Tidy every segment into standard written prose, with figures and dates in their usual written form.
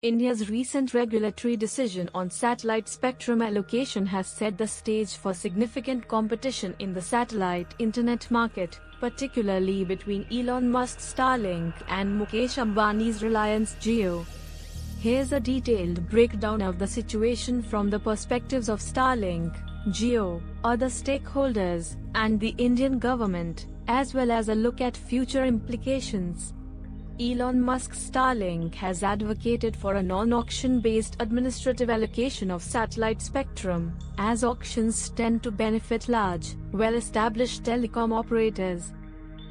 India's recent regulatory decision on satellite spectrum allocation has set the stage for significant competition in the satellite internet market, particularly between Elon Musk's Starlink and Mukesh Ambani's Reliance Jio. Here's a detailed breakdown of the situation from the perspectives of Starlink, Jio, other stakeholders, and the Indian government, as well as a look at future implications. Elon Musk's Starlink has advocated for a non-auction-based administrative allocation of satellite spectrum, as auctions tend to benefit large, well-established telecom operators.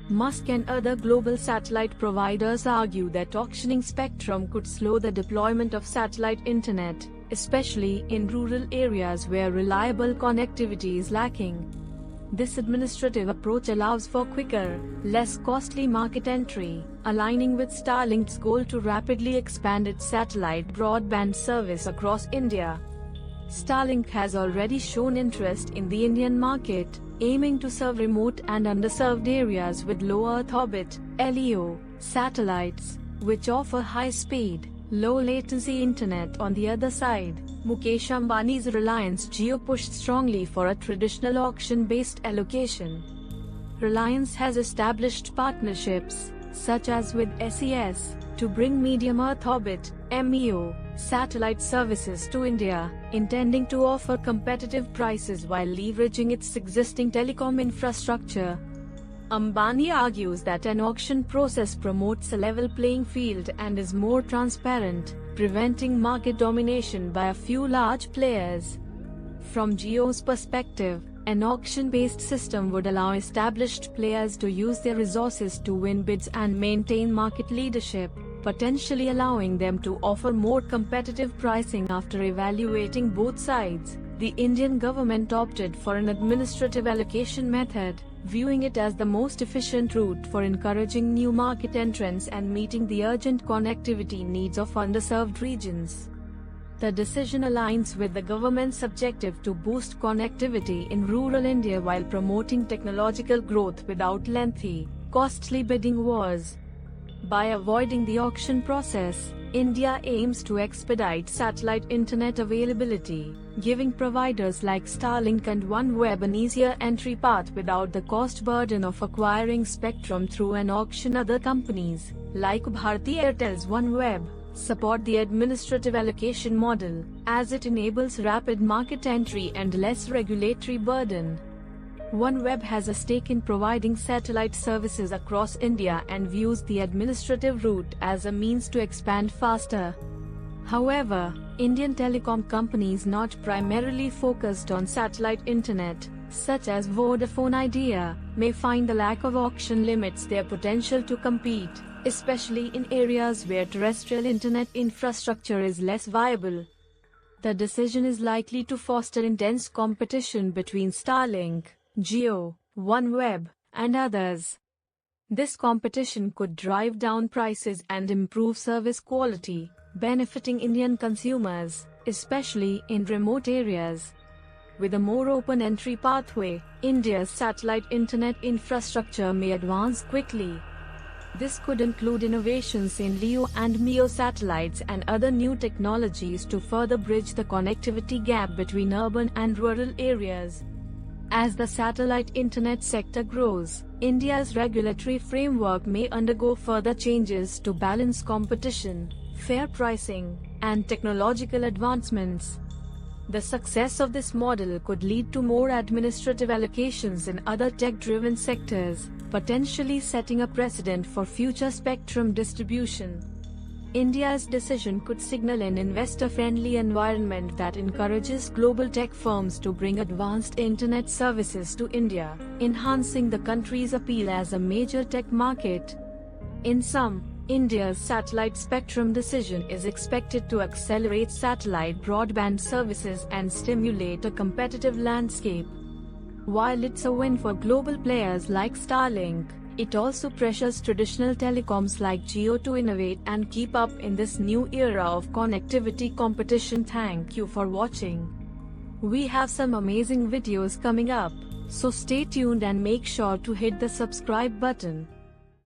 Musk and other global satellite providers argue that auctioning spectrum could slow the deployment of satellite internet, especially in rural areas where reliable connectivity is lacking. This administrative approach allows for quicker, less costly market entry, aligning with Starlink's goal to rapidly expand its satellite broadband service across India. Starlink has already shown interest in the Indian market, aiming to serve remote and underserved areas with low Earth orbit (LEO) satellites, which offer high-speed, low-latency internet. On the other side, Mukesh Ambani's Reliance Jio pushed strongly for a traditional auction-based allocation. Reliance has established partnerships, such as with SES, to bring medium Earth orbit (MEO) satellite services to India, intending to offer competitive prices while leveraging its existing telecom infrastructure. Ambani argues that an auction process promotes a level playing field and is more transparent, preventing market domination by a few large players. From Jio's perspective, an auction-based system would allow established players to use their resources to win bids and maintain market leadership, potentially allowing them to offer more competitive pricing. After evaluating both sides, the Indian government opted for an administrative allocation method, viewing it as the most efficient route for encouraging new market entrants and meeting the urgent connectivity needs of underserved regions. The decision aligns with the government's objective to boost connectivity in rural India while promoting technological growth without lengthy, costly bidding wars. By avoiding the auction process, India aims to expedite satellite internet availability, giving providers like Starlink and OneWeb an easier entry path without the cost burden of acquiring spectrum through an auction. Other companies, like Bharti Airtel's OneWeb, support the administrative allocation model, as it enables rapid market entry and less regulatory burden. OneWeb has a stake in providing satellite services across India and views the administrative route as a means to expand faster. However, Indian telecom companies not primarily focused on satellite internet, such as Vodafone Idea, may find the lack of auction limits their potential to compete, especially in areas where terrestrial internet infrastructure is less viable. The decision is likely to foster intense competition between Starlink, Jio, OneWeb, and others. This competition could drive down prices and improve service quality, benefiting Indian consumers, especially in remote areas. With a more open entry pathway, India's satellite internet infrastructure may advance quickly. This could include innovations in LEO and MEO satellites and other new technologies to further bridge the connectivity gap between urban and rural areas. As the satellite internet sector grows, India's regulatory framework may undergo further changes to balance competition, fair pricing, and technological advancements. The success of this model could lead to more administrative allocations in other tech-driven sectors, potentially setting a precedent for future spectrum distribution. India's decision could signal an investor-friendly environment that encourages global tech firms to bring advanced internet services to India, enhancing the country's appeal as a major tech market. In sum, India's satellite spectrum decision is expected to accelerate satellite broadband services and stimulate a competitive landscape. While it's a win for global players like Starlink, it also pressures traditional telecoms like Jio to innovate and keep up in this new era of connectivity competition. Thank you for watching. We have some amazing videos coming up, so stay tuned and make sure to hit the subscribe button.